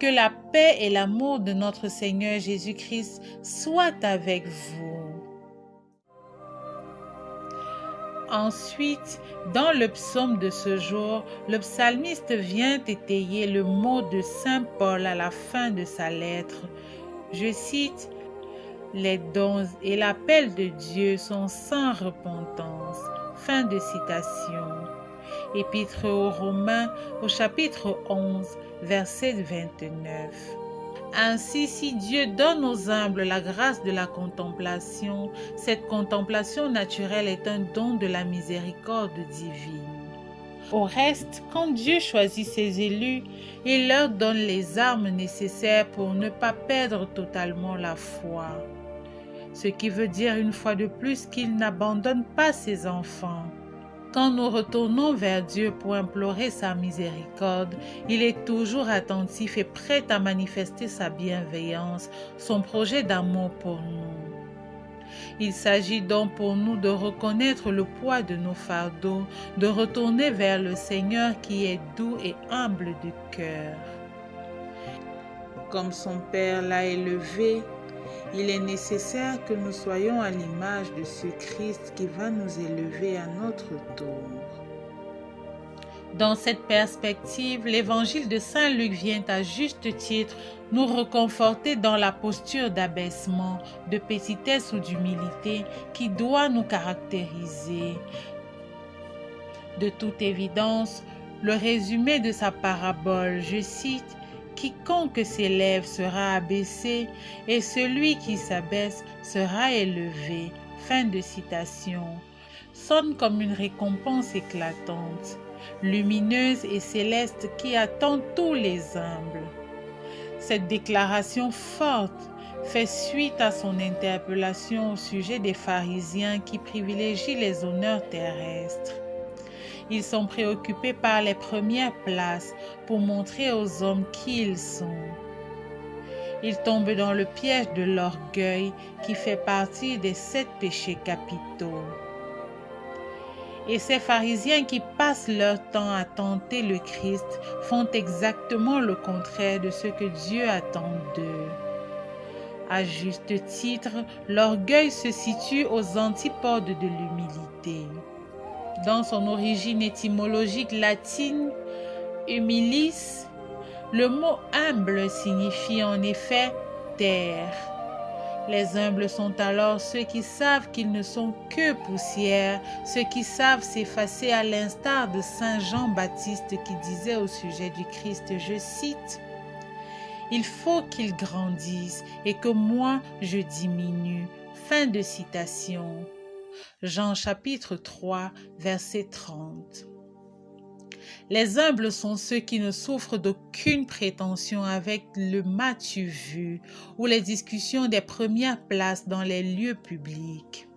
Que la paix et l'amour de notre Seigneur Jésus-Christ soient avec vous. Ensuite, dans le psaume de ce jour, le psalmiste vient étayer le mot de saint Paul à la fin de sa lettre. Je cite: « Les dons et l'appel de Dieu sont sans repentance. » Fin de citation. Épître aux Romains au chapitre 11, verset 29. Ainsi, si Dieu donne aux humbles la grâce de la contemplation, cette contemplation naturelle est un don de la miséricorde divine. Au reste, quand Dieu choisit ses élus, il leur donne les armes nécessaires pour ne pas perdre totalement la foi. Ce qui veut dire une fois de plus qu'il n'abandonne pas ses enfants. Quand nous retournons vers Dieu pour implorer sa miséricorde, il est toujours attentif et prêt à manifester sa bienveillance, son projet d'amour pour nous. Il s'agit donc pour nous de reconnaître le poids de nos fardeaux, de retourner vers le Seigneur qui est doux et humble de cœur. Comme son Père l'a élevé, il est nécessaire que nous soyons à l'image de ce Christ qui va nous élever à notre tour. Dans cette perspective, l'évangile de Saint Luc vient à juste titre nous reconforter dans la posture d'abaissement, de petitesse ou d'humilité qui doit nous caractériser. De toute évidence, le résumé de sa parabole, je cite: « Quiconque s'élève sera abaissé, et celui qui s'abaisse sera élevé. » Fin de citation. Sonne comme une récompense éclatante, lumineuse et céleste qui attend tous les humbles. Cette déclaration forte fait suite à son interpellation au sujet des pharisiens qui privilégient les honneurs terrestres. Ils sont préoccupés par les premières places pour montrer aux hommes qui ils sont. Ils tombent dans le piège de l'orgueil qui fait partie des 7 péchés capitaux. Et ces pharisiens qui passent leur temps à tenter le Christ font exactement le contraire de ce que Dieu attend d'eux. À juste titre, l'orgueil se situe aux antipodes de l'humilité. Dans son origine étymologique latine, humilis, le mot humble signifie en effet terre. Les humbles sont alors ceux qui savent qu'ils ne sont que poussière, ceux qui savent s'effacer à l'instar de saint Jean-Baptiste qui disait au sujet du Christ, je cite: « Il faut qu'il grandisse et que moi je diminue. » Fin de citation. Jean chapitre 3, verset 30. Les humbles sont ceux qui ne souffrent d'aucune prétention avec le m'as-tu vu ou les discussions des premières places dans les lieux publics.